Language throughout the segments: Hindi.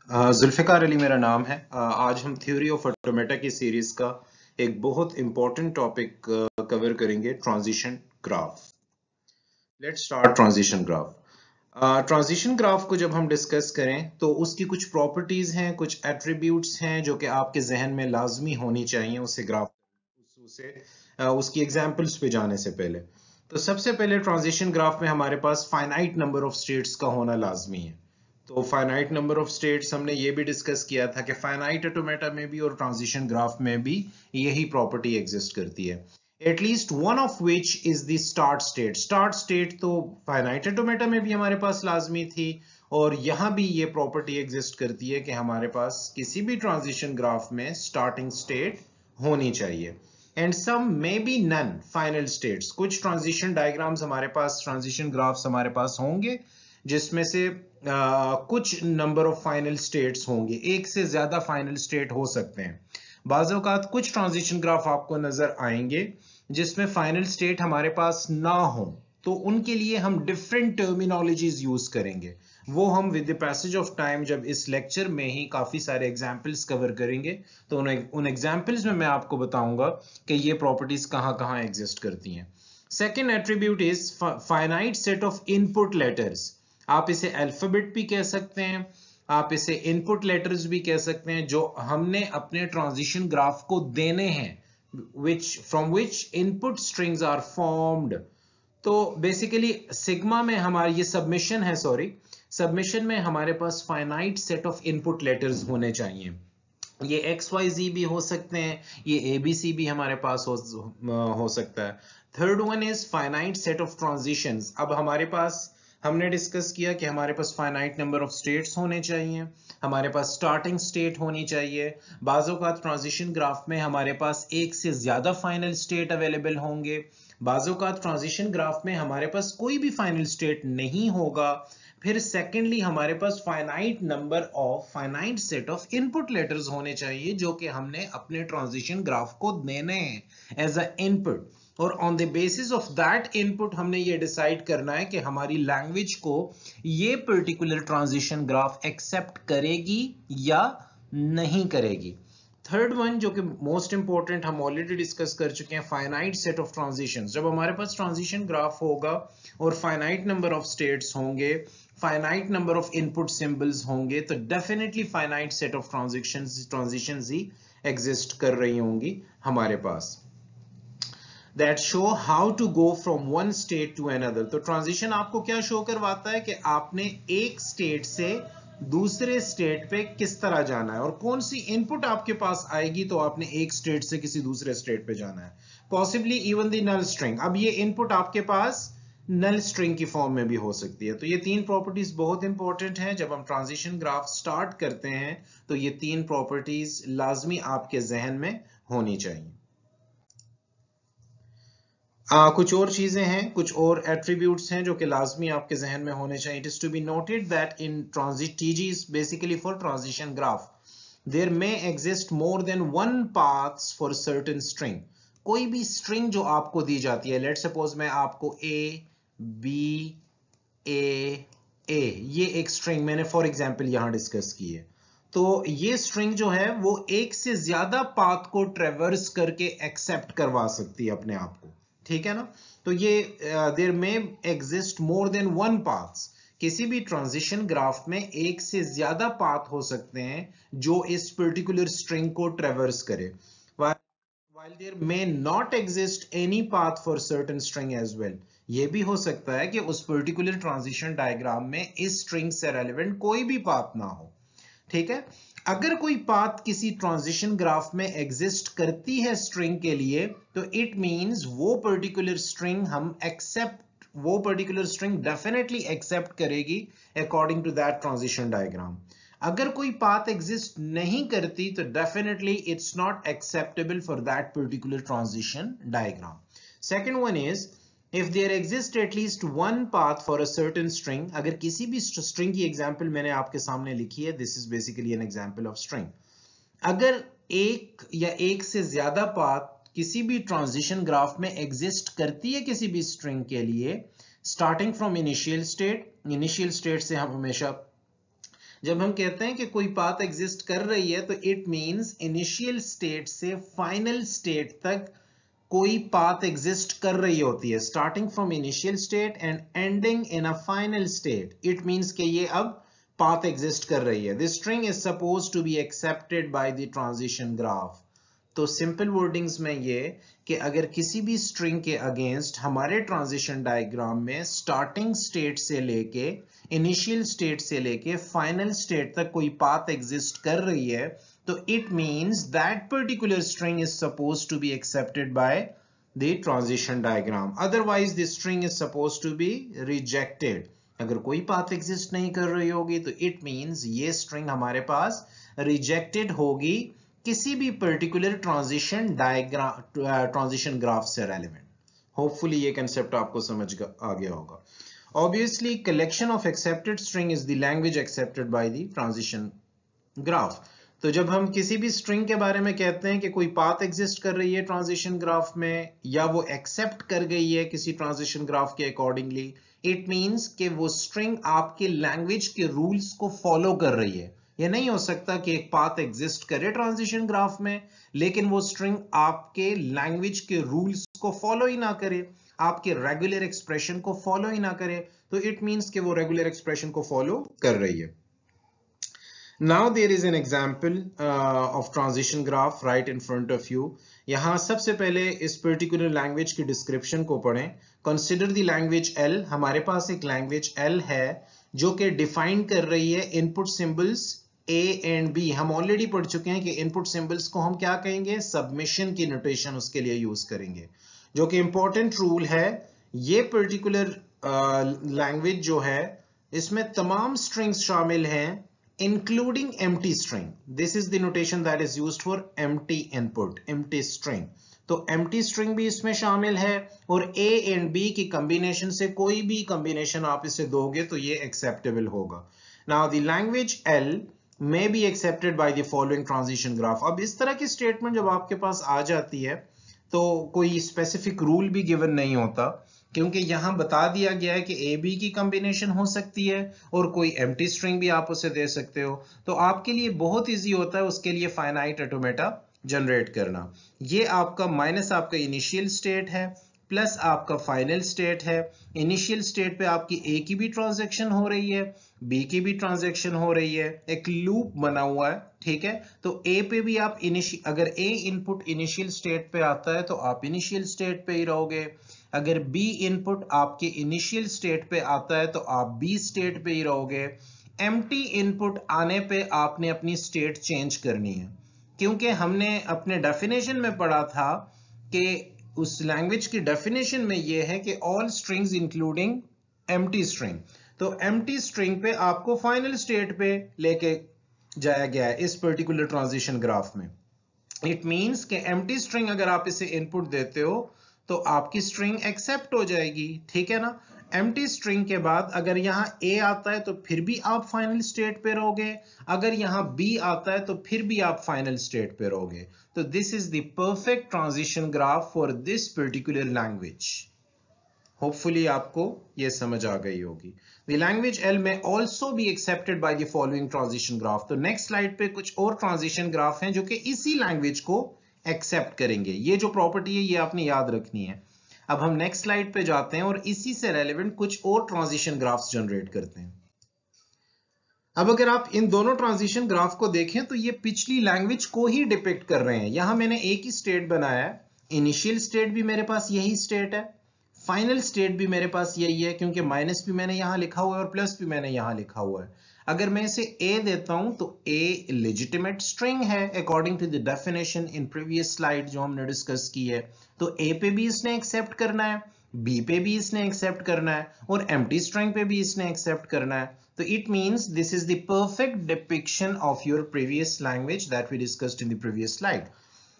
जुल्फ़िकार अली मेरा नाम है। आज हम थ्योरी ऑफ ऑटोमेटा की सीरीज का एक बहुत इंपॉर्टेंट टॉपिक कवर करेंगे, transition graph. Let's start transition graph. Transition graph को जब हम डिस्कस करें तो उसकी कुछ प्रॉपर्टीज हैं, कुछ एट्रीब्यूट्स हैं जो कि आपके जहन में लाजमी होनी चाहिए उसे ग्राफ उसे उसकी एग्जांपल्स पे जाने से पहले। तो सबसे पहले ट्रांजिशन ग्राफ में हमारे पास फाइनाइट नंबर ऑफ स्टेट्स का होना लाजमी है। तो फाइनाइट नंबर ऑफ स्टेट्स हमने ये भी डिस्कस किया था कि फाइनाइट ऑटोमेटा में भी और ट्रांजिशन ग्राफ में भी यही प्रॉपर्टी एग्जिस्ट करती है, at least one of which is the start state. Start state तो फाइनाइट ऑटोमेटा में भी हमारे पास लाजमी थी और यहां भी ये प्रॉपर्टी एग्जिस्ट करती है कि हमारे पास किसी भी ट्रांजिशन ग्राफ में स्टार्टिंग स्टेट होनी चाहिए and some may be none final states. कुछ ट्रांजिशन डायग्राम्स हमारे पास, ट्रांजिशन ग्राफ्स हमारे पास होंगे जिसमें से कुछ नंबर ऑफ फाइनल स्टेट्स होंगे, एक से ज्यादा फाइनल स्टेट हो सकते हैं। बाज़ औक़ात कुछ ट्रांजिशन ग्राफ आपको नजर आएंगे जिसमें फाइनल स्टेट हमारे पास ना हो, तो उनके लिए हम डिफरेंट टर्मिनोलॉजीज यूज करेंगे। वो हम with the passage of time जब इस लेक्चर में ही काफी सारे एग्जांपल्स कवर करेंगे तो उन एग्जांपल्स में मैं आपको बताऊंगा कि ये प्रॉपर्टीज कहां कहां एग्जिस्ट करती हैं। Second attribute is finite set of input letters. आप इसे अल्फाबेट भी कह सकते हैं, आप इसे इनपुट लेटर्स भी कह सकते हैं, जो हमने अपने ट्रांजिशन ग्राफ को देने हैं, from which input strings are formed. तो बेसिकली सिग्मा में हमारी ये सबमिशन है, सबमिशन में हमारे पास finite set of input letters होने चाहिए। ये XYZ भी हो सकते हैं, ये ABC भी हमारे पास हो सकता है। Third one is finite set of transitions. अब हमारे पास हमने डिस्कस किया कि हमारे पास फाइनाइट नंबर ऑफ स्टेट्स होने चाहिए, हमारे पास स्टार्टिंग स्टेट होनी चाहिए। बाज़ों का ट्रांजिशन ग्राफ में हमारे पास एक से ज्यादा फाइनल स्टेट अवेलेबल होंगे, बाज़ों का ट्रांजिशन ग्राफ में हमारे पास कोई भी फाइनल स्टेट नहीं होगा। फिर सेकेंडली हमारे पास finite set of input letters होने चाहिए जो कि हमने अपने ट्रांजिशन ग्राफ को देने हैं एज अ इनपुट, और on the basis of that input हमने ये डिसाइड करना है कि हमारी लैंग्वेज को ये पर्टिकुलर ट्रांजिशन ग्राफ एक्सेप्ट करेगी या नहीं करेगी। थर्ड वन जो कि मोस्ट इंपॉर्टेंट, हम ऑलरेडी डिस्कस कर चुके हैं, फाइनाइट सेट ऑफ ट्रांजिशंस। जब हमारे पास ट्रांजिशन ग्राफ होगा और फाइनाइट नंबर ऑफ स्टेट्स होंगे, finite number of input symbols होंगे, तो definitely finite set of transitions he exist कर रही होंगी हमारे पास, that show how to go from one state to another। तो ट्रांजिशन आपको क्या शो करवाता है कि आपने एक स्टेट से दूसरे स्टेट पे किस तरह जाना है और कौन सी इनपुट आपके पास आएगी तो आपने एक स्टेट से किसी दूसरे स्टेट पे जाना है, possibly even the null string. अब ये इनपुट आपके पास नल स्ट्रिंग की फॉर्म में भी हो सकती है। तो ये तीन प्रॉपर्टीज बहुत इंपॉर्टेंट हैं। जब हम ट्रांजिशन ग्राफ स्टार्ट करते हैं तो ये तीन प्रॉपर्टीज लाजमी आपके जहन में होनी चाहिए। कुछ और चीजें हैं, कुछ और एट्रीब्यूट्स हैं जो कि लाजमी आपके जहन में होने चाहिए। It is to be noted that in transit TG is basically for transition graph. There may exist more than one paths for certain string. कोई भी string जो आपको दी जाती है, लेट्स सपोज मैं आपको A ये एक string मैंने फॉर एग्जाम्पल यहां डिस्कस की है, तो ये string जो है वो एक से ज्यादा पाथ को ट्रेवर्स करके एक्सेप्ट करवा सकती है अपने आप को, ठीक है ना। तो ये देयर में exist more than one paths. किसी भी ट्रांजिशन ग्राफ में एक से ज्यादा पाथ हो सकते हैं जो इस पर्टिकुलर स्ट्रिंग को ट्रेवर्स करे, while there may not exist any path for certain string as well। ये भी हो सकता है कि उस पर्टिकुलर ट्रांजिशन डायग्राम में इस स्ट्रिंग से रेलेवेंट कोई भी पाथ ना हो, ठीक है। अगर कोई पाथ किसी ट्रांजिशन ग्राफ में एग्जिस्ट करती है स्ट्रिंग के लिए, तो इट मींस वो पर्टिकुलर स्ट्रिंग डेफिनेटली एक्सेप्ट करेगी according to that transition diagram. अगर कोई पाथ एग्जिस्ट नहीं करती तो definitely it's not acceptable for that particular transition diagram. Second one is if there exists at least one path for a certain string। अगर किसी भी string की example मैंने आपके सामने लिखी है, this is basically an example of string। अगर एक या एक से ज्यादा पाथ किसी भी ट्रांजिशन ग्राफ में एग्जिस्ट करती है किसी भी स्ट्रिंग के लिए, स्टार्टिंग फ्रॉम इनिशियल स्टेट से हम हमेशा जब हम कहते हैं कि कोई पाथ एग्जिस्ट कर रही है तो इट मींस इनिशियल स्टेट से फाइनल स्टेट तक कोई पाथ एग्जिस्ट कर रही होती है, starting from initial state and ending in a final state. It means कि ये अब पाथ एग्जिस्ट कर रही है। This string is suppose to be accepted by the transition graph. तो सिंपल वर्डिंग्स में ये कि अगर किसी भी स्ट्रिंग के अगेंस्ट हमारे ट्रांजिशन डायग्राम में स्टार्टिंग स्टेट से लेके इनिशियल स्टेट से लेके फाइनल स्टेट तक कोई पाथ एग्जिस्ट कर रही है तो it means that particular string is supposed to be accepted by the transition diagram, otherwise the string is supposed to be rejected. अगर कोई पाथ एग्जिस्ट नहीं कर रही होगी तो इट मींस ये स्ट्रिंग हमारे पास रिजेक्टेड होगी किसी भी particular transition diagram transition graph से रेलेवेंट। होपफुली ये कंसेप्ट आपको समझ आ गया होगा। Obviously collection of accepted string is the language accepted by the transition graph. तो जब हम किसी भी स्ट्रिंग के बारे में कहते हैं कि कोई पाथ एग्जिस्ट कर रही है ट्रांजिशन ग्राफ में या वो एक्सेप्ट कर गई है किसी ट्रांजिशन ग्राफ के अकॉर्डिंगली, इट मींस कि वो स्ट्रिंग आपके लैंग्वेज के रूल्स को फॉलो कर रही है। ये नहीं हो सकता कि एक पाथ एग्जिस्ट करे ट्रांजिशन ग्राफ में लेकिन वो स्ट्रिंग आपके लैंग्वेज के रूल्स को फॉलो ही ना करे, आपके रेगुलर एक्सप्रेशन को फॉलो ही ना करे, तो इट मींस कि वो रेगुलर एक्सप्रेशन को फॉलो कर रही है। Now there is an example of transition graph right in front of you. यहाँ सबसे पहले इस पर्टिकुलर लैंग्वेज की डिस्क्रिप्शन को पढ़ें। Consider the language L। हमारे पास एक लैंग्वेज L है जो कि डिफाइन कर रही है input symbols A and B। हम ऑलरेडी पढ़ चुके हैं कि इनपुट सिंबल्स को हम क्या कहेंगे, सबमिशन की नोटेशन उसके लिए यूज करेंगे, जो कि इंपॉर्टेंट रूल है। ये पर्टिकुलर लैंग्वेज जो है इसमें तमाम स्ट्रिंग्स शामिल हैं including empty string. This is the notation that is used for empty input, empty string. तो empty string भी इसमें शामिल है और A and B की combination से कोई भी combination आप इसे दोगे तो ये acceptable होगा। Now the language L may be accepted by the following transition graph. अब इस तरह की statement जब आपके पास आ जाती है तो कोई specific rule भी given नहीं होता, क्योंकि यहां बता दिया गया है कि ए बी की कॉम्बिनेशन हो सकती है और कोई एम्प्टी स्ट्रिंग भी आप उसे दे सकते हो। तो आपके लिए बहुत इजी होता है उसके लिए फाइनाइट ऑटोमेटा जनरेट करना। ये आपका माइनस आपका इनिशियल स्टेट है प्लस आपका फाइनल स्टेट है। इनिशियल स्टेट पे आपकी ए की भी ट्रांजैक्शन हो रही है, बी की भी ट्रांजैक्शन हो रही है, एक लूप बना हुआ है, ठीक है। तो ए पे भी आप अगर ए इनपुट इनिशियल स्टेट पे आता है तो आप इनिशियल स्टेट पे ही रहोगे, अगर B इनपुट आपके इनिशियल स्टेट पे आता है तो आप B स्टेट पे ही रहोगे। एम्प्टी इनपुट आने पे आपने अपनी स्टेट चेंज करनी है, क्योंकि हमने अपने डेफिनेशन में पढ़ा था कि उस लैंग्वेज की डेफिनेशन में ये है कि all strings including empty string. तो एम्प्टी स्ट्रिंग पे आपको फाइनल स्टेट पे लेके जाया गया है इस पर्टिकुलर ट्रांजिशन ग्राफ में। इट मींस कि एम्प्टी स्ट्रिंग अगर आप इसे इनपुट देते हो तो आपकी स्ट्रिंग एक्सेप्ट हो जाएगी, ठीक है ना। एम्प्टी स्ट्रिंग के बाद अगर यहाँ A आता है तो फिर भी आप फाइनल स्टेट पे रहोगे, अगर यहाँ B आता है तो फिर भी आप फाइनल स्टेट पे रहोगे। तो this is the perfect transition graph for this particular language. Hopefully आपको ये समझ आ गई होगी। The language L may also be accepted by the following transition graph। तो नेक्स्ट स्लाइड पे कुछ और ट्रांजिशन ग्राफ हैं जो कि इसी लैंग्वेज को एक्सेप्ट करेंगे। ये जो प्रॉपर्टी है ये आपने याद रखनी है। अब हम नेक्स्ट स्लाइड पे जाते हैं और इसी से रेलेवेंट कुछ और ट्रांजिशन ग्राफ्स जनरेट करते हैं। अब अगर आप इन दोनों ट्रांजिशन ग्राफ को देखें तो ये पिछली लैंग्वेज को ही डिपिक्ट कर रहे हैं। यहां मैंने एक ही स्टेट बनाया है, इनिशियल स्टेट भी मेरे पास यही स्टेट है, फाइनल स्टेट भी मेरे पास यही है, क्योंकि माइनस भी मैंने यहां लिखा हुआ है और प्लस भी मैंने यहां लिखा हुआ है। अगर मैं इसे A देता हूं तो A लेजिटिमेट स्ट्रिंग है according to the definition in previous slide जो हमने डिस्कस की है। तो A पे भी इसने एक्सेप्ट करना है, B पे भी इसने एक्सेप्ट करना है और एम्प्टी स्ट्रिंग पे भी इसने एक्सेप्ट करना है। तो it means this is the perfect depiction of your previous language that we discussed in the previous slide.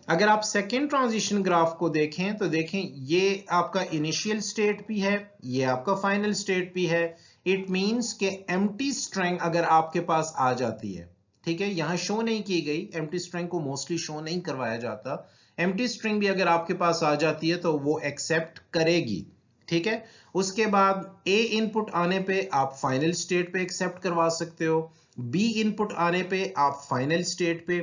अगर आप सेकेंड ट्रांजिशन ग्राफ को देखें तो देखें ये आपका इनिशियल स्टेट भी है, ये आपका फाइनल स्टेट भी है। इट मींस के एम्प्टी स्ट्रिंग अगर आपके पास आ जाती है, ठीक है, यहां शो नहीं की गई, एम्प्टी स्ट्रिंग को मोस्टली शो नहीं करवाया जाता। एम्प्टी स्ट्रिंग भी अगर आपके पास आ जाती है तो वो एक्सेप्ट करेगी, ठीक है। उसके बाद A इनपुट आने पे आप फाइनल स्टेट पे एक्सेप्ट करवा सकते हो, बी इनपुट आने पे आप फाइनल स्टेट पे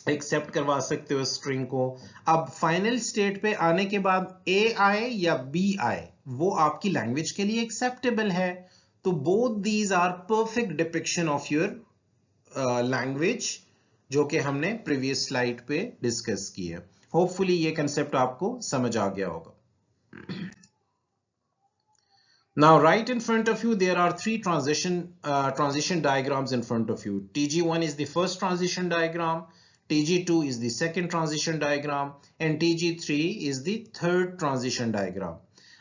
एक्सेप्ट करवा सकते हो स्ट्रिंग को। अब फाइनल स्टेट पे आने के बाद ए आए या बी आए, वो आपकी लैंग्वेज के लिए एक्सेप्टेबल है। तो both these are perfect depiction of your language, जो कि हमने प्रीवियस स्लाइड पे डिस्कस की है। होपफुली ये कंसेप्ट आपको समझ आ गया होगा। Now right in front of you there are three transition diagrams in front of you. TG1 is the first transition diagram, TG2 is the second transition diagram and TG3 is the third transition diagram.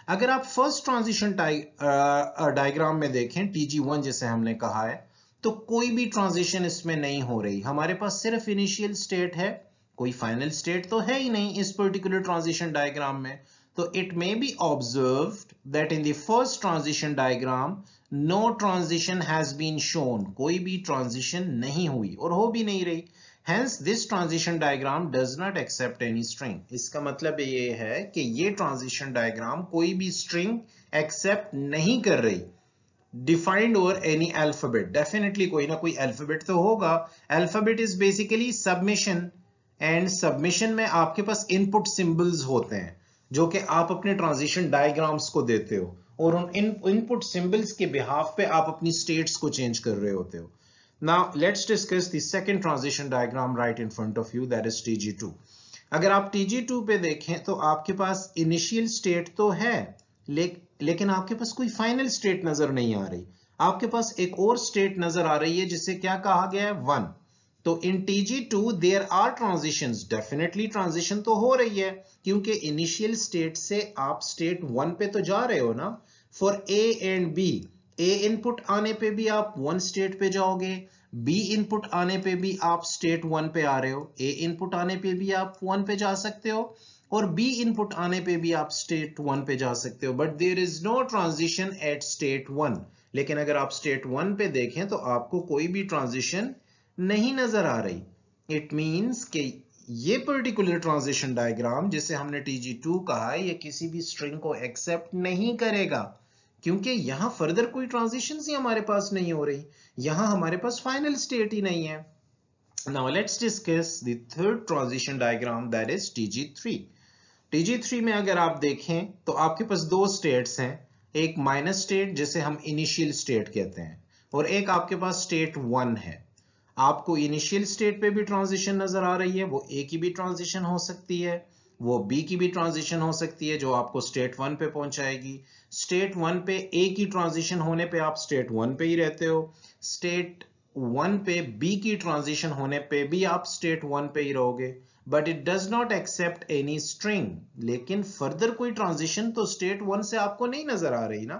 अगर आप फर्स्ट ट्रांजिशन डायग्राम में देखें, TG1 जैसे हमने कहा है, तो कोई भी ट्रांजिशन इसमें नहीं हो रही। हमारे पास सिर्फ इनिशियल स्टेट है, कोई फाइनल स्टेट तो है ही नहीं इस पर्टिकुलर ट्रांजिशन डायग्राम में। तो it may be observed that in the first transition diagram no transition has been shown, कोई भी ट्रांजिशन नहीं हुई और हो भी नहीं रही। Hence this transition diagram does not accept any string. इसका मतलब ये है कि ये ट्रांजिशन डायग्राम कोई भी स्ट्रिंग एक्सेप्ट नहीं कर रही। Defined over any alphabet, definitely कोई ना कोई अल्फाबेट तो होगा। Alphabet is basically submission, and submission में आपके पास इनपुट सिंबल्स होते हैं जो कि आप अपने ट्रांजिशन डायग्राम्स को देते हो, और उन इनपुट सिंबल्स के बिहाफ पे आप अपनी स्टेट्स को चेंज कर रहे होते हो। Now let's discuss the second transition diagram right in front of you, that is TG2। अगर आप TG2 पे देखें तो आपके पास इनिशियल स्टेट तो है, लेकिन आपके पास कोई फाइनल स्टेट नजर नहीं आ रही। आपके पास एक और स्टेट नजर आ रही है जिसे क्या कहा गया है, 1। तो in TG2 there are transitions, definitely transition तो हो रही है क्योंकि इनिशियल स्टेट से आप स्टेट 1 पे तो जा रहे हो ना। For A and B, A input आने पे भी आप 1 स्टेट पे जाओगे, B इनपुट आने पे भी आप स्टेट 1 पे आ रहे हो, A इनपुट आने पे भी आप 1 पे जा सकते हो और B इनपुट आने पे भी आप स्टेट 1 पे जा सकते हो। But there is no transition at state 1। लेकिन अगर आप स्टेट 1 पे देखें तो आपको कोई भी ट्रांजिशन नहीं नजर आ रही। इट मींस कि ये पर्टिकुलर ट्रांजिशन डायग्राम जिसे हमने TG2 कहा है, ये किसी भी स्ट्रिंग को एक्सेप्ट नहीं करेगा क्योंकि यहां फर्दर कोई ट्रांजिशन ही हमारे पास नहीं हो रही, यहां हमारे पास फाइनल स्टेट ही नहीं है। Now let's discuss the third transition diagram, that is TG3. TG3 में अगर आप देखें तो आपके पास दो स्टेट्स हैं, एक माइनस स्टेट जिसे हम इनिशियल स्टेट कहते हैं और एक आपके पास स्टेट 1 है। आपको इनिशियल स्टेट पे भी ट्रांजिशन नजर आ रही है, वो A की भी ट्रांजिशन हो सकती है, वो B की भी ट्रांजिशन हो सकती है जो आपको स्टेट 1 पे पहुंचाएगी। स्टेट 1 पे A की ट्रांजिशन होने पे आप स्टेट 1 पे ही रहते हो, स्टेट 1 पे B की ट्रांजिशन होने पे भी आप स्टेट 1 पे ही रहोगे। But it does not accept any string, लेकिन फर्दर कोई ट्रांजिशन तो स्टेट 1 से आपको नहीं नजर आ रही ना,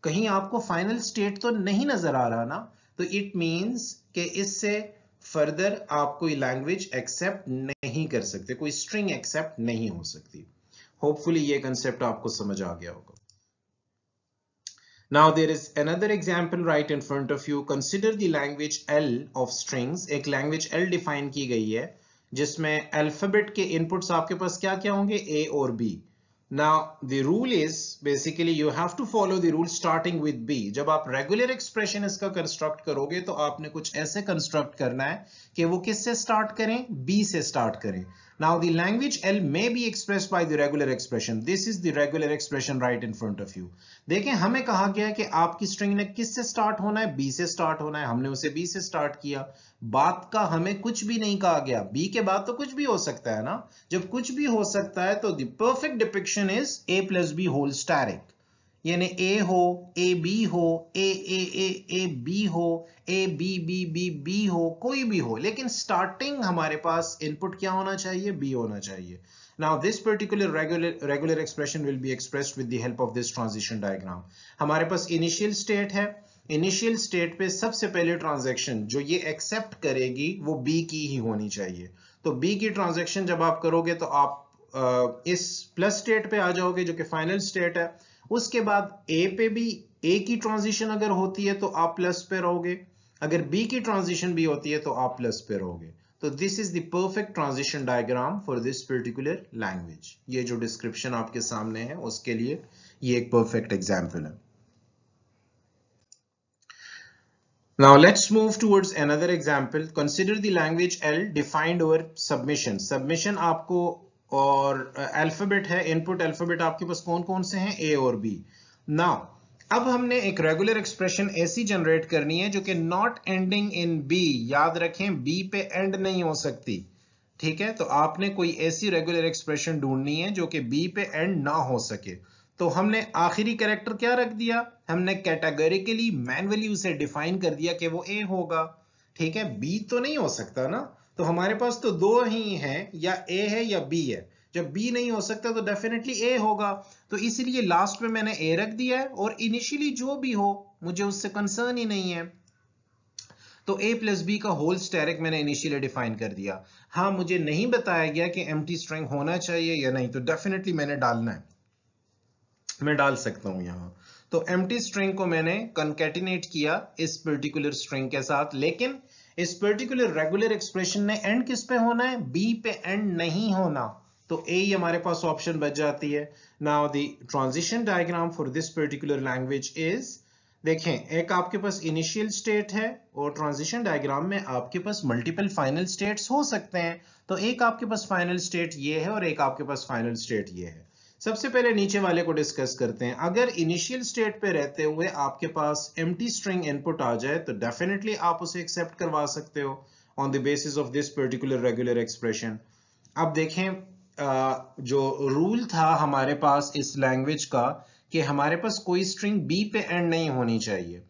कहीं आपको फाइनल स्टेट तो नहीं नजर आ रहा ना। तो इट मींस कि इससे फर्दर आप कोई लैंग्वेज एक्सेप्ट नहीं कर सकते, कोई स्ट्रिंग एक्सेप्ट नहीं हो सकती। होपफुली ये कंसेप्ट आपको समझ आ गया होगा। Now there is another example right in front of you. Consider the language L of strings. एक language L define की गई है जिसमें अल्फाबेट के इनपुट्स आपके पास क्या क्या होंगे, A और B. Now the rule is basically you have to follow the rule starting with B. जब आप रेगुलर एक्सप्रेशन इसका कंस्ट्रक्ट करोगे तो आपने कुछ ऐसे कंस्ट्रक्ट करना है कि वो किससे स्टार्ट करें, B से स्टार्ट करें। Now the language L may be expressed by the regular expression. This is the regular expression right in front of you. देखें हमें कहा गया है कि आपकी स्ट्रिंग ने किससे स्टार्ट होना है, B से स्टार्ट होना है, हमने उसे B से स्टार्ट किया। बात का हमें कुछ भी नहीं कहा गया, B के बाद तो कुछ भी हो सकता है ना। जब कुछ भी हो सकता है तो the perfect depiction is A plus B whole asterisk, यानी A हो, A B हो, A B हो, A B हो, कोई भी हो, लेकिन स्टार्टिंग हमारे पास इनपुट क्या होना चाहिए, B होना चाहिए। Now this particular regular expression will be expressed with the help of this transition diagram. हमारे पास इनिशियल स्टेट है, इनिशियल स्टेट पे सबसे पहले ट्रांजैक्शन जो ये एक्सेप्ट करेगी वो B की ही होनी चाहिए। तो B की ट्रांजैक्शन जब आप करोगे तो आप इस प्लस स्टेट पे आ जाओगे जो कि फाइनल स्टेट है। उसके बाद A पे भी A की ट्रांजिशन अगर होती है तो आप प्लस पे रहोगे, अगर B की ट्रांजिशन भी होती है तो आप प्लस पे रहोगे। तो this is the perfect transition diagram for this particular language. ये जो डिस्क्रिप्शन आपके सामने है उसके लिए ये एक परफेक्ट एग्जाम्पल है। Now let's move towards another example. Consider the language L defined over submission. Submission आपको और अल्फाबेट है, इनपुट अल्फाबेट आपके पास कौन कौन से हैं, A और B. Now अब हमने एक रेगुलर एक्सप्रेशन ऐसी जनरेट करनी है जो कि नॉट एंडिंग इन B. याद रखें B पे एंड नहीं हो सकती, ठीक है. तो आपने कोई ऐसी रेगुलर एक्सप्रेशन ढूंढनी है जो कि B पे एंड ना हो सके. तो हमने आखिरी कैरेक्टर क्या रख दिया, हमने कैटेगोरिकली मैन्युअली उसे डिफाइन कर दिया कि वो ए होगा, ठीक है. बी तो नहीं हो सकता ना, तो हमारे पास तो दो ही हैं, या ए है या बी है. जब बी नहीं हो सकता तो डेफिनेटली ए होगा, तो इसलिए लास्ट में मैंने ए रख दिया है, और इनिशियली जो भी हो मुझे उससे कंसर्न ही नहीं है. तो a प्लस बी का होल स्टेरिक मैंने इनिशियली डिफाइन कर दिया. हाँ, मुझे नहीं बताया गया कि एम्प्टी स्ट्रिंग होना चाहिए या नहीं, तो डेफिनेटली मैंने डालना है, मैं डाल सकता हूं यहां. तो एम्प्टी स्ट्रिंग को मैंने कंकैटिनेट किया इस पर्टिकुलर स्ट्रिंग के साथ, लेकिन इस पर्टिकुलर रेगुलर एक्सप्रेशन ने एंड किस पे होना है, बी पे एंड नहीं होना. तो ए ही हमारे पास ऑप्शन बच जाती है. Now the transition diagram for this particular language is, देखें एक आपके पास इनिशियल स्टेट है, और ट्रांजिशन डायग्राम में आपके पास मल्टीपल फाइनल स्टेट्स हो सकते हैं. तो एक आपके पास फाइनल स्टेट ये है और एक आपके पास फाइनल स्टेट ये है. सबसे पहले नीचे वाले को डिस्कस करते हैं. अगर इनिशियल स्टेट पे रहते हुए आपके पास एम्प्टी स्ट्रिंग इनपुट आ जाए तो डेफिनेटली आप उसे एक्सेप्ट करवा सकते हो on the basis of this particular regular expression. अब देखें जो रूल था हमारे पास इस लैंग्वेज का कि हमारे पास कोई स्ट्रिंग बी पे एंड नहीं होनी चाहिए.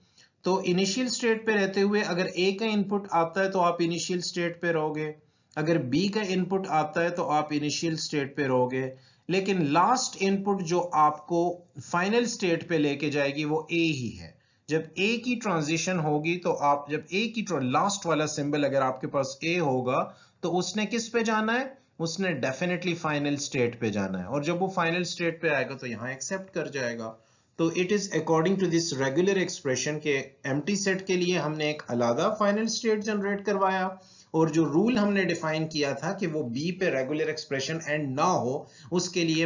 तो इनिशियल स्टेट पे रहते हुए अगर ए का इनपुट आता है तो आप इनिशियल स्टेट पे रहोगे, अगर बी का इनपुट आता है तो आप इनिशियल स्टेट पे रहोगे, लेकिन लास्ट इनपुट जो आपको फाइनल स्टेट पे लेके जाएगी वो ए ही है. जब ए की ट्रांजिशन होगी तो आप, जब ए की लास्ट वाला सिंबल अगर आपके पास ए होगा तो उसने किस पे जाना है, उसने डेफिनेटली फाइनल स्टेट पे जाना है, और जब वो फाइनल स्टेट पे आएगा तो यहां एक्सेप्ट कर जाएगा. तो it is according to this regular expression के एम्प्टी सेट के लिए हमने एक अलग फाइनल स्टेट जनरेट करवाया, और जो रूल हमने डिफाइन किया था कि वो बी पे रेगुलर एक्सप्रेशन एंड ना हो, उसके लिए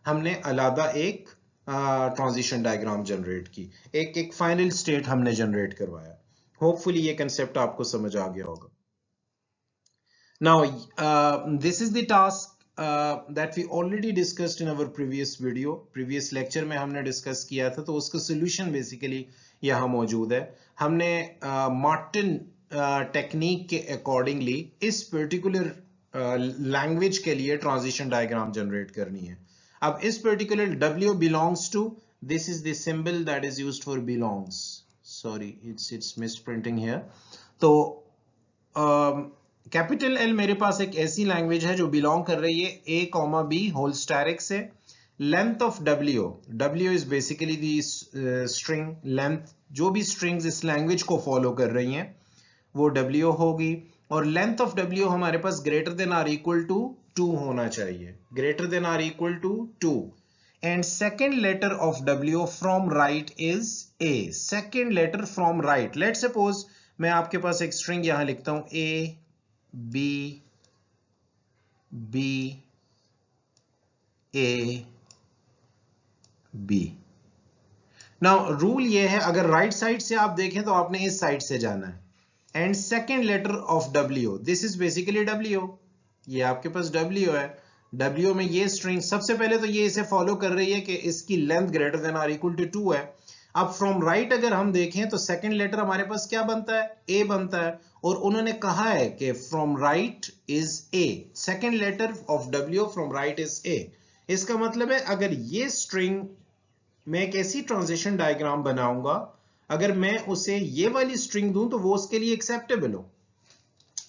हमने अलग एक ट्रांजिशन डायग्राम जनरेट की, एक फाइनल स्टेट हमने जनरेट करवाया. होपफुली ये कंसेप्ट आपको समझ आ गया होगा. Now this is the task that we already discussed in our previous video. previous lecture में हमने डिस्कस किया था, तो उसका सोल्यूशन बेसिकली यहाँ मौजूद है. हमने मार्टिन टेक्निक के अकॉर्डिंगली इस पर्टिकुलर लैंग्वेज के लिए ट्रांजिशन डायग्राम जनरेट करनी है. अब इस particular W belongs to, this is the symbol that is used for belongs. Sorry, it's misprinting here. तो कैपिटल एल मेरे पास एक ऐसी लैंग्वेज है जो बिलोंग कर रही है A, B होल स्टैरिक से. Length of W is basically the string length, जो भी स्ट्रिंग्स इस लैंग्वेज को फॉलो कर रही हैं वो W होगी, और लेंथ ऑफ W हमारे पास greater than or equal to 2 होना चाहिए, greater than or equal to 2. And second letter of W from right is A. Second letter from right, let suppose मैं आपके पास एक स्ट्रिंग यहां लिखता हूं A B B A B. Now rule ये है, अगर राइट साइड से आप देखें तो आपने इस साइड से जाना है. And second letter of W, this is basically W, ये आपके पास W है. W में ये स्ट्रिंग सबसे पहले तो ये इसे फॉलो कर रही है कि इसकी length greater than or equal to 2 है. अब फ्रॉम राइट अगर हम देखें तो सेकंड लेटर हमारे पास क्या बनता है, A बनता है, और उन्होंने कहा है कि from right is A. Second letter of W from right is A. इसका मतलब है अगर ये स्ट्रिंग मैं एक ऐसी ट्रांजिशन डायग्राम बनाऊंगा, अगर मैं उसे ये वाली स्ट्रिंग दूं तो वो उसके लिए एक्सेप्टेबल हो.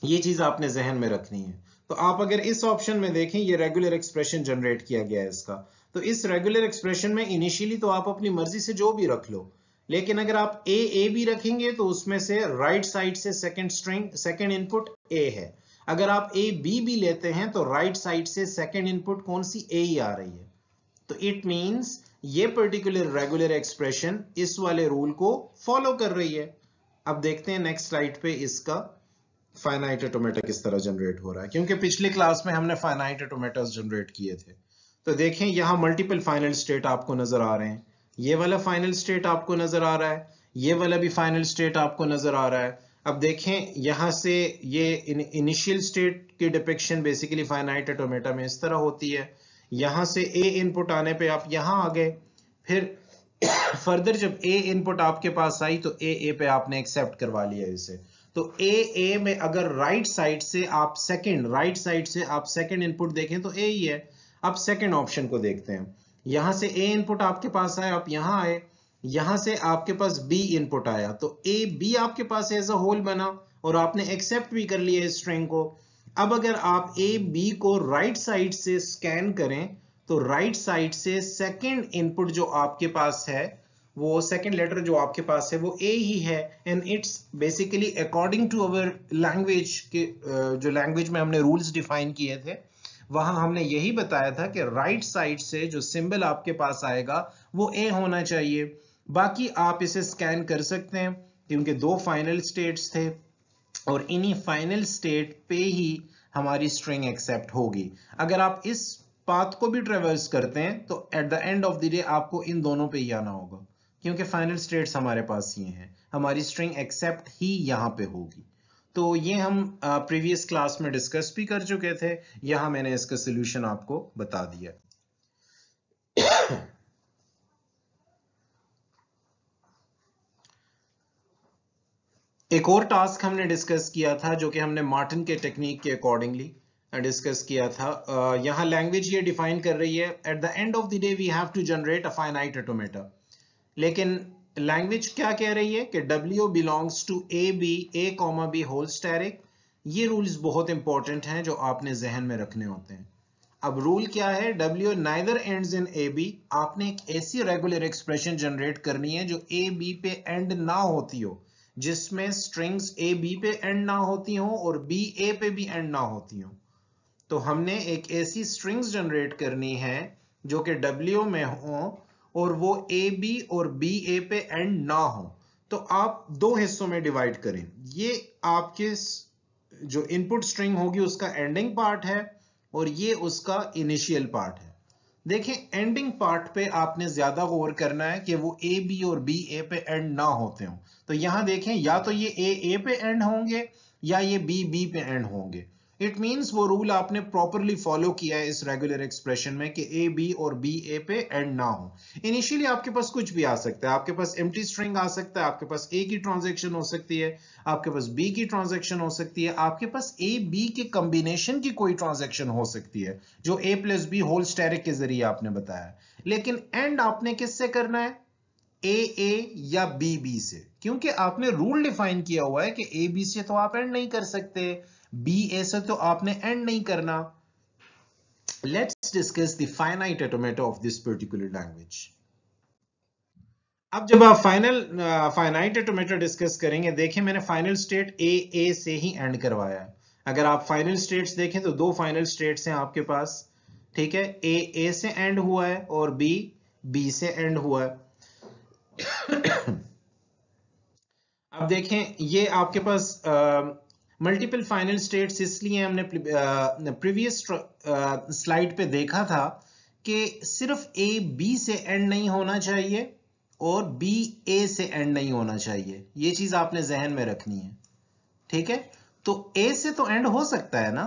ये चीज आपने जहन में रखनी है. तो आप अगर इस ऑप्शन में देखें, ये रेगुलर एक्सप्रेशन जनरेट किया गया है इसका. तो इस रेगुलर एक्सप्रेशन में इनिशियली तो आप अपनी मर्जी से जो भी रख लो, लेकिन अगर आप ए भी रखेंगे तो उसमें से राइट साइड से सेकंड इनपुट A है. अगर आप A B भी लेते हैं तो राइट साइड से सेकंड इनपुट कौन सी A ही आ रही है. तो इट मींस ये पर्टिकुलर रेगुलर एक्सप्रेशन इस वाले रूल को फॉलो कर रही है. अब देखते हैं नेक्स्ट स्लाइड पे इसका फाइनाइट ऑटोमेटा किस तरह जनरेट हो रहा है, क्योंकि पिछली क्लास में हमने फाइनाइट ऑटोमेटास जनरेट किए थे. तो देखें यहां मल्टीपल फाइनल स्टेट आपको नजर आ रहे हैं. ये वाला फाइनल स्टेट आपको नजर आ रहा है, ये वाला भी फाइनल स्टेट आपको नजर आ रहा है। अब देखें यहां से ये इनिशियल स्टेट की डिपिक्शन बेसिकली फाइनाइट ऑटोमेटा में इस तरह होती है। यहां से ए इनपुट आने पे आप यहां आ गए, फिर फर्दर जब ए इनपुट आपके पास आई तो ए पे आपने एक्सेप्ट करवा लिया इसे। तो ए में अगर राइट साइड से आप सेकंड इनपुट देखें तो ए ही है। अब सेकंड ऑप्शन को देखते हैं। यहां से ए इनपुट आपके पास आया, आप यहां आए, यहां से आपके पास बी इनपुट आया, तो ए बी आपके पास एज अ होल बना और आपने एक्सेप्ट भी कर लिया इस स्ट्रिंग को। अब अगर आप ए बी को राइट साइड से स्कैन करें तो राइट साइड से सेकंड इनपुट जो आपके पास है, वो सेकंड लेटर जो आपके पास है वो ए ही है। And it's basically according to our language के जो लैंग्वेज में हमने रूल्स डिफाइन किए थे, वहां हमने यही बताया था कि राइट साइड से जो सिंबल आपके पास आएगा वो ए होना चाहिए। बाकी आप इसे स्कैन कर सकते हैं क्योंकि दो फाइनल स्टेट्स थे और इन्हीं फाइनल स्टेट पे ही हमारी स्ट्रिंग एक्सेप्ट होगी। अगर आप इस पाथ को भी ट्रेवर्स करते हैं तो eight the end of the day आपको इन दोनों पे ही आना होगा क्योंकि फाइनल स्टेट्स हमारे पास ये हैं। हमारी स्ट्रिंग एक्सेप्ट ही यहाँ पे होगी। तो ये हम प्रीवियस क्लास में डिस्कस भी कर चुके थे, यहाँ मैंने इसका सोल्यूशन आपको बता दिया। एक और टास्क हमने डिस्कस किया था जो कि हमने मार्टिन के टेक्निक के अकॉर्डिंगली डिस्कस किया था। यहाँ लैंग्वेज ये डिफाइन कर रही है at the end of the day we have to generate a finite automata, लेकिन लैंग्वेज क्या कह रही है कि W belongs to a comma b whole asterisk. ये रूल्स बहुत इंपॉर्टेंट हैं जो आपने जहन में रखने होते हैं। अब रूल क्या है, W neither ends in a b. आपने एक ऐसी रेगुलर एक्सप्रेशन जनरेट करनी है जो ए बी पे एंड ना होती हो, जिसमें स्ट्रिंग्स ए बी पे एंड ना होती हो और बी ए पे भी एंड ना होती हो। तो हमने एक ऐसी स्ट्रिंग्स जनरेट करनी है जो कि W में हो और वो ए बी और बी ए पे एंड ना हो। तो आप दो हिस्सों में डिवाइड करें। ये आपके जो इनपुट स्ट्रिंग होगी उसका एंडिंग पार्ट है और ये उसका इनिशियल पार्ट है। देखें एंडिंग पार्ट पे आपने ज्यादा गौर करना है कि वो ए बी और बी ए पे एंड ना होते हो। तो यहां देखें या तो ये ए पे एंड होंगे या ये बी पे एंड होंगे। इट मींस वो रूल आपने प्रॉपरली फॉलो किया है इस रेगुलर एक्सप्रेशन में कि ए बी और बी ए पे एंड ना हो। इनिशियली आपके पास कुछ भी आ सकता है, आपके पास एम्प्टी स्ट्रिंग आ सकता है, आपके पास ए की ट्रांजैक्शन हो सकती है, आपके पास बी की ट्रांजैक्शन हो सकती है, आपके पास ए बी के कॉम्बिनेशन की कोई ट्रांजैक्शन हो सकती है जो ए प्लस बी होल स्टेरिक के जरिए आपने बताया। लेकिन एंड आपने किससे करना है, ए या बी से, क्योंकि आपने रूल डिफाइन किया हुआ है कि ए बी से तो आप एंड नहीं कर सकते, बी ए से तो आपने एंड नहीं करना। Let's discuss the finite automata of this particular language. अब जब आप फाइनाइट ऑटोमेटा डिस्कस करेंगे, देखें मैंने फाइनल स्टेट ए से ही एंड करवाया है। अगर आप फाइनल स्टेट्स देखें तो दो फाइनल स्टेट्स हैं आपके पास, ठीक है, ए से एंड हुआ है और बी से एंड हुआ है। अब देखें ये आपके पास मल्टीपल फाइनल स्टेट्स इसलिए हमने प्रीवियस स्लाइड पे देखा था कि सिर्फ ए बी से एंड नहीं होना चाहिए और बी ए से एंड नहीं होना चाहिए। ये चीज आपने जहन में रखनी है, ठीक है। तो ए से तो एंड हो सकता है ना,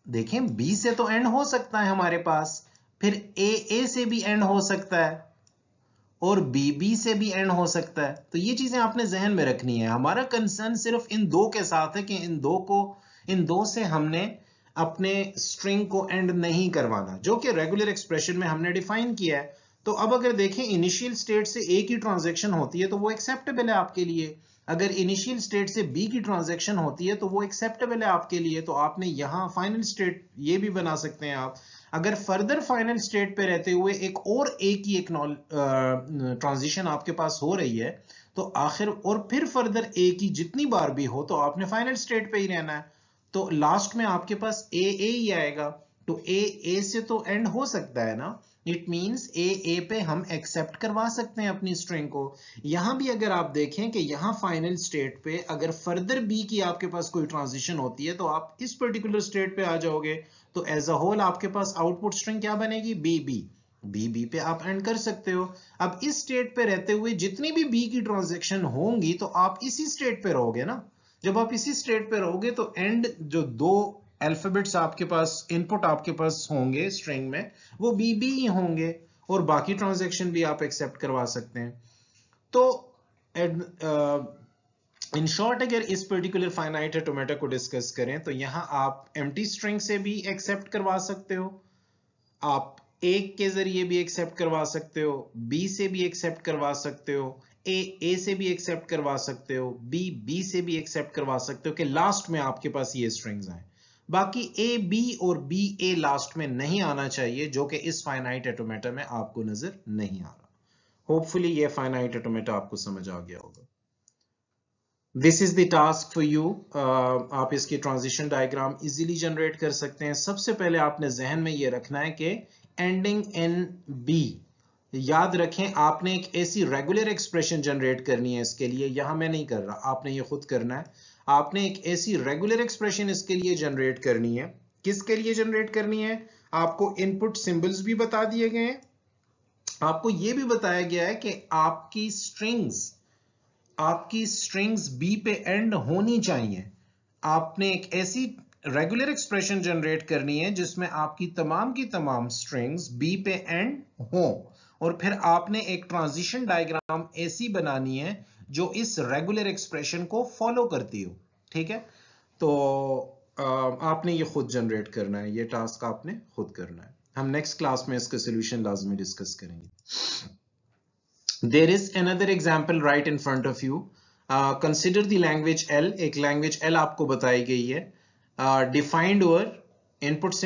देखें बी से तो एंड हो सकता है हमारे पास, फिर ए से भी एंड हो सकता है और बी से भी एंड हो सकता है। तो ये चीजें आपने जहन में रखनी है। हमारा कंसर्न सिर्फ इन दो के साथ है कि इन दो से हमने अपने स्ट्रिंग को एंड नहीं करवाना, जो कि रेगुलर एक्सप्रेशन में हमने डिफाइन किया है। तो अब अगर देखें इनिशियल स्टेट से ए की ट्रांजैक्शन होती है तो वो एक्सेप्टेबल है आपके लिए, अगर इनिशियल स्टेट से बी की ट्रांजैक्शन होती है तो वो एक्सेप्टेबल है आपके लिए। तो आपने यहां फाइनल स्टेट ये भी बना सकते हैं आप। अगर फर्दर फाइनल स्टेट पे रहते हुए एक और ए की एक ट्रांजिशन आपके पास हो रही है तो आखिर और फिर फर्दर ए की जितनी बार भी हो तो आपने फाइनल स्टेट पे ही रहना है। तो लास्ट में आपके पास ए ही आएगा। तो ए से तो एंड हो सकता है ना, इट मींस ए पे हम एक्सेप्ट करवा सकते हैं अपनी स्ट्रिंग को। यहां भी अगर आप देखें कि यहां फाइनल स्टेट पे अगर फर्दर बी की आपके पास कोई ट्रांजिशन होती है तो आप इस पर्टिकुलर स्टेट पे आ जाओगे। तो एज अ होल आपके पास आउटपुट स्ट्रिंग क्या बनेगी, बी। बी पे आप एंड कर सकते हो। अब इस स्टेट पे रहते हुए जितनी भी बी की ट्रांजैक्शन होंगी तो आप इसी स्टेट पे रहोगे ना। जब आप इसी स्टेट पे रहोगे तो एंड जो दो अल्फाबेट्स आपके पास इनपुट आपके पास होंगे स्ट्रिंग में वो बी ही होंगे, और बाकी ट्रांजैक्शन भी आप एक्सेप्ट करवा सकते हैं। तो इन शॉर्ट अगर इस पर्टिकुलर फाइनाइट ऑटोमेटा को डिस्कस करें तो यहां आप एम्प्टी स्ट्रिंग से भी एक्सेप्ट करवा सकते हो, आप एक के जरिए भी एक्सेप्ट करवा सकते हो, बी से भी एक्सेप्ट करवा सकते हो, ए से भी एक्सेप्ट करवा सकते हो, बी से भी एक्सेप्ट करवा सकते हो कि लास्ट में आपके पास ये स्ट्रिंग्स आए। बाकी ए बी और बी ए लास्ट में नहीं आना चाहिए, जो कि इस फाइनाइट ऑटोमेटा में आपको नजर नहीं आ रहा। होपफुली ये फाइनाइट ऑटोमेटा आपको समझ आ गया होगा। This is the task for you. आप इसकी ट्रांजिशन डायग्राम इजीली जनरेट कर सकते हैं। सबसे पहले आपने जहन में ये रखना है कि एंडिंग इन बी, याद रखें आपने एक ऐसी रेगुलर एक्सप्रेशन जनरेट करनी है इसके लिए, यहां मैं नहीं कर रहा, आपने ये खुद करना है। आपने एक ऐसी रेगुलर एक्सप्रेशन इसके लिए जनरेट करनी है। किसके लिए जनरेट करनी है? आपको इनपुट सिंबल्स भी बता दिए गए हैं, आपको यह भी बताया गया है कि आपकी स्ट्रिंग्स बी पे एंड होनी चाहिए। आपने एक ऐसी रेगुलर एक्सप्रेशन जनरेट करनी है जिसमें आपकी की तमाम स्ट्रिंग्स बी पे एंड हो, और फिर आपने एक ट्रांजिशन डायग्राम ऐसी बनानी है जो इस रेगुलर एक्सप्रेशन को फॉलो करती हो। ठीक है, तो आपने ये खुद जनरेट करना है, ये टास्क आपने खुद करना है। हम नेक्स्ट क्लास में इसका सोल्यूशन लाजमी डिस्कस करेंगे। There is another example right in front of you. Consider the language L. एक language L आपको बताई गई है। Defined over input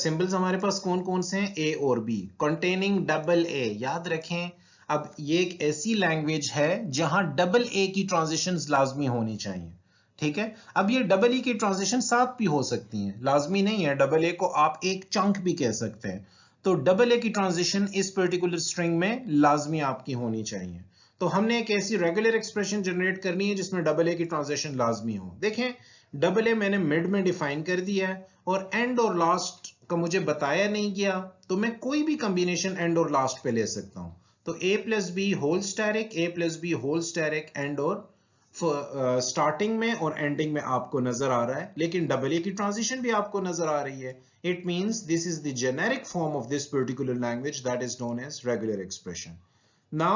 symbols हमारे पास कौन कौन से हैं? A और B. Containing double A. याद रखें, अब ये एक ऐसी लैंग्वेज है जहां डबल ए की ट्रांजिशंस लाजमी होनी चाहिए। ठीक है, अब ये डबल ई की ट्रांजिशन साथ भी हो सकती हैं, लाजमी नहीं है। डबल ए को आप एक चंक भी कह सकते हैं। तो डबल ए की ट्रांजिशन इस पर्टिकुलर स्ट्रिंग में लाजमी आपकी होनी चाहिए। तो हमने एक ऐसी रेगुलर एक्सप्रेशन जनरेट करनी है जिसमें डबल ए की ट्रांजिशन लाजमी हो। देखें, डबल ए मैंने मिड में डिफाइन कर दिया है और एंड और लास्ट का मुझे बताया नहीं गया, तो मैं कोई भी कॉम्बिनेशन एंड और लास्ट पे ले सकता हूं। तो a plus b whole asterisk, a plus b whole asterisk end और स्टार्टिंग में और एंडिंग में आपको नजर आ रहा है, लेकिन डबल ए की ट्रांजिशन भी आपको नजर आ रही है। It means this is the generic form of this particular language that is known as regular expression. Now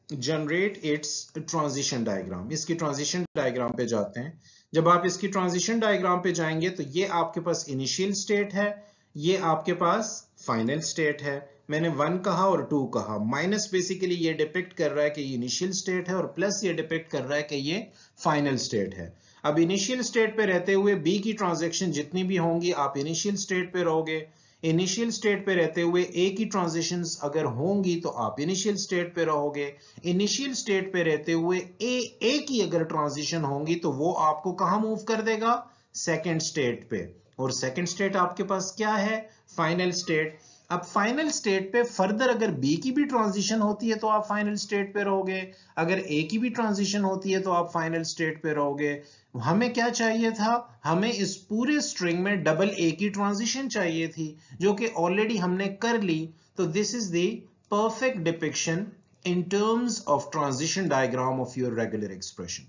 generate its transition diagram. इसकी transition diagram पे जाते हैं। जब आप इसकी transition diagram पे जाएंगे तो ये आपके पास initial state है, ये आपके पास final state है। मैंने 1 कहा और 2 कहा। माइनस बेसिकली ये डिपिक्ट कर रहा है कि ये इनिशियल स्टेट है और प्लस ये डिपिक्ट कर रहा है कि ये फाइनल स्टेट है। अब इनिशियल स्टेट पे रहते हुए बी की ट्रांजैक्शन जितनी भी होंगी आप इनिशियल स्टेट पे रहोगे। इनिशियल स्टेट पे रहते हुए ए की ट्रांजैक्शंस अगर होंगी तो आप इनिशियल स्टेट पे रहोगे। इनिशियल स्टेट पे रहते हुए ए की अगर ट्रांजिशन होंगी तो वो आपको कहां मूव कर देगा? सेकेंड स्टेट पे। और सेकेंड स्टेट आपके पास क्या है? Final state. अब फाइनल स्टेट पे फर्दर अगर बी की भी ट्रांजिशन होती है तो आप फाइनल स्टेट पे रहोगे, अगर ए की भी ट्रांजिशन होती है तो आप फाइनल स्टेट पे रहोगे। हमें क्या चाहिए था? हमें इस पूरे स्ट्रिंग में डबल ए की ट्रांजिशन चाहिए थी, जो कि ऑलरेडी हमने कर ली। तो this is the perfect depiction in terms of transition diagram of your regular expression.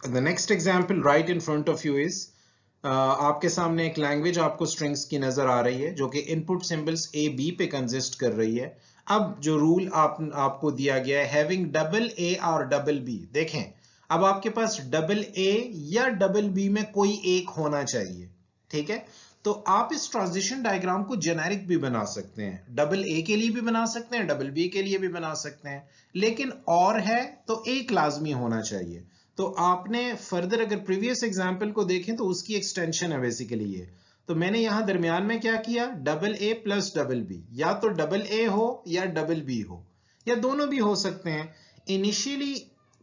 The next example right in front of you is आपके सामने एक लैंग्वेज आपको स्ट्रिंग्स की नजर आ रही है जो कि इनपुट सिंबल्स ए बी पे कंसिस्ट कर रही है। अब जो रूल आपको दिया गया है हैविंग डबल ए और डबल बी, देखें अब आपके पास डबल ए या डबल बी में कोई एक होना चाहिए। ठीक है, तो आप इस ट्रांजिशन डायग्राम को जेनेरिक भी बना सकते हैं, डबल ए के लिए भी बना सकते हैं, डबल बी के लिए भी बना सकते हैं, लेकिन और है तो एक लाजमी होना चाहिए। तो आपने फर्दर अगर प्रीवियस एग्जांपल को देखें तो उसकी एक्सटेंशन है बेसिकली ये। तो मैंने यहां दरमियान में क्या किया? Double a plus double b, या तो डबल ए हो या डबल बी हो या दोनों भी हो सकते हैं। इनिशियली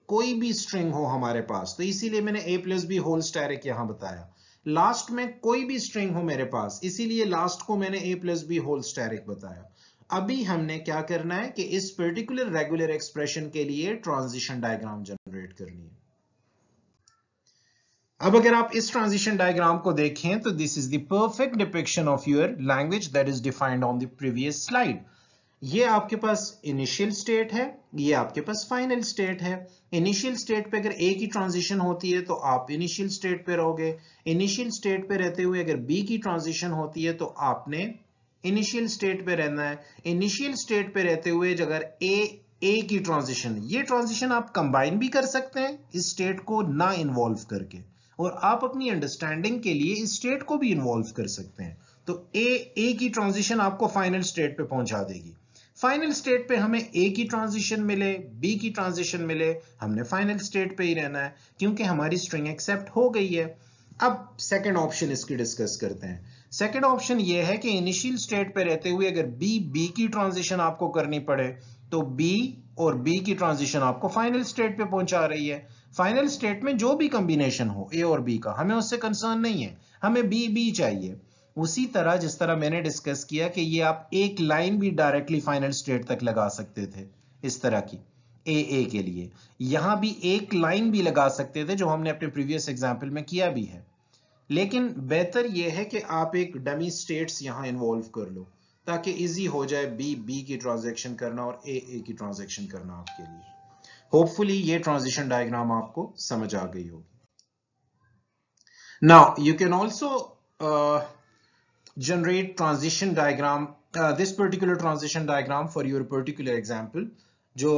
कोई भी स्ट्रिंग हो हमारे पास, तो इसीलिए मैंने ए प्लस बी होल स्टैरिक यहां बताया। लास्ट में कोई भी स्ट्रिंग हो मेरे पास, इसीलिए लास्ट को मैंने ए प्लस बी होल स्टैरिक बताया। अभी हमने क्या करना है कि इस पर्टिकुलर रेगुलर एक्सप्रेशन के लिए ट्रांजिशन डायग्राम जनरेट करनी है। अब अगर आप इस ट्रांजिशन डायग्राम को देखें तो this is the perfect depiction of your language that is defined on the previous slide. ये आपके पास इनिशियल स्टेट है, ये आपके पास फाइनल स्टेट है। इनिशियल स्टेट पे अगर ए की ट्रांजिशन होती है तो आप इनिशियल स्टेट पे रहोगे। इनिशियल स्टेट पे रहते हुए अगर बी की ट्रांजिशन होती है तो आपने इनिशियल स्टेट पे रहना है। इनिशियल स्टेट पे रहते हुए अगर ए की ट्रांजिशन, ये ट्रांजिशन आप कंबाइन भी कर सकते हैं इस स्टेट को ना इन्वॉल्व करके, और आप अपनी अंडरस्टैंडिंग के लिए इस स्टेट को भी इन्वॉल्व कर सकते हैं। तो ए की ट्रांजिशन आपको फाइनल स्टेट पे पहुंचा देगी। फाइनल स्टेट पे हमें ए की ट्रांजिशन मिले, बी की ट्रांजिशन मिले, हमने फाइनल स्टेट पे ही रहना है क्योंकि हमारी स्ट्रिंग एक्सेप्ट हो गई है। अब सेकंड ऑप्शन इसकी डिस्कस करते हैं। सेकंड ऑप्शन ये है कि इनिशियल स्टेट पे रहते हुए अगर बी की ट्रांजिशन आपको करनी पड़े तो बी और बी की ट्रांजिशन आपको फाइनल स्टेट पे पहुंचा रही है। फाइनल स्टेट में जो भी कॉम्बिनेशन हो ए और बी का, हमें उससे कंसर्न नहीं है, हमें बी चाहिए। उसी तरह जिस तरह मैंने डिस्कस किया कि ये आप एक लाइन भी डायरेक्टली फाइनल स्टेट तक लगा सकते थे इस तरह की ए के लिए, यहां भी एक लाइन भी लगा सकते थे जो हमने अपने प्रीवियस एग्जांपल में किया भी है। लेकिन बेहतर यह है कि आप एक डमी स्टेट्स यहां इन्वॉल्व कर लो ताकि इजी हो जाए बी की ट्रांजैक्शन करना और ए की ट्रांजैक्शन करना आपके लिए। होपफुली ये ट्रांजिशन डायग्राम आपको समझ आ गई होगी। Now you can also generate transition diagram, this particular transition diagram for your particular example, जो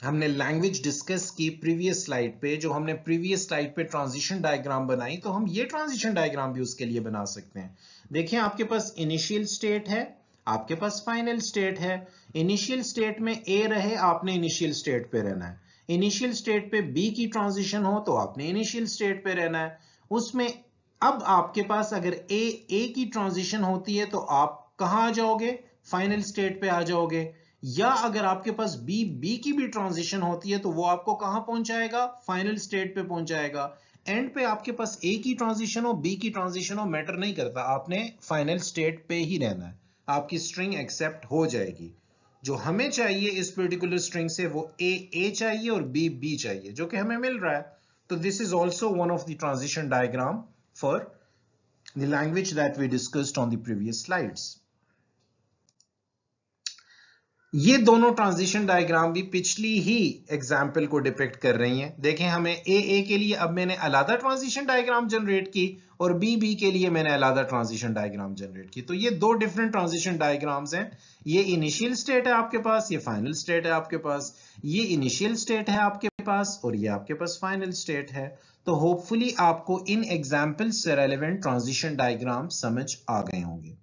हमने लैंग्वेज डिस्कस की प्रीवियस स्लाइड पे, जो हमने प्रीवियस स्लाइड पे ट्रांजिशन डायग्राम बनाई, तो हम ये ट्रांजिशन डायग्राम भी उसके लिए बना सकते हैं। देखिए आपके पास इनिशियल स्टेट है, आपके पास फाइनल स्टेट है। इनिशियल स्टेट में ए रहे, आपने इनिशियल स्टेट पे रहना है। इनिशियल स्टेट पे बी की ट्रांजिशन हो तो आपने इनिशियल स्टेट पे रहना है। उसमें अब आपके पास अगर ए की ट्रांजिशन होती है तो आप कहां आ जाओगे, फाइनल स्टेट पे आ जाओगे। या अगर आपके पास बी की भी ट्रांजिशन होती है तो वो आपको कहां पहुंचाएगा, फाइनल स्टेट पे पहुंचाएगा। एंड पे आपके पास ए की ट्रांजिशन हो, बी की ट्रांजिशन हो, मैटर नहीं करता, आपने फाइनल स्टेट पे ही रहना है, आपकी स्ट्रिंग एक्सेप्ट हो जाएगी। जो हमें चाहिए इस पर्टिकुलर स्ट्रिंग से वो ए चाहिए और बी चाहिए, जो कि हमें मिल रहा है। तो this is also one of the transition diagram for the language that we discussed on the previous slides. ये दोनों ट्रांजिशन डायग्राम भी पिछली ही एग्जाम्पल को डिपिक्ट कर रही हैं। देखें हमें ए के लिए अब मैंने अलग ट्रांजिशन डायग्राम जनरेट की और बी के लिए मैंने अलग ट्रांजिशन डायग्राम जनरेट की। तो ये दो डिफरेंट ट्रांजिशन डायग्राम्स हैं। ये इनिशियल स्टेट है आपके पास, ये फाइनल स्टेट है आपके पास। ये इनिशियल स्टेट है आपके पास और ये आपके पास फाइनल स्टेट है। तो होपफुली आपको इन एग्जाम्पल्स से रेलेवेंट ट्रांजिशन डायग्राम समझ आ गए होंगे।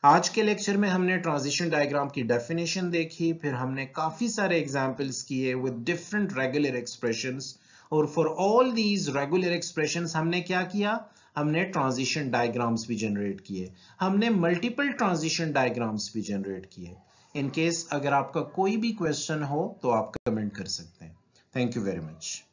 आज के लेक्चर में हमने ट्रांजिशन डायग्राम की डेफिनेशन देखी, फिर हमने काफी सारे एग्जांपल्स किए विद डिफरेंट रेगुलर एक्सप्रेशंस, और for all these regular expressions हमने क्या किया, हमने ट्रांजिशन डायग्राम्स भी जनरेट किए, हमने मल्टीपल ट्रांजिशन डायग्राम्स भी जनरेट किए। इन केस अगर आपका कोई भी क्वेश्चन हो तो आप कमेंट कर सकते हैं। Thank you very much.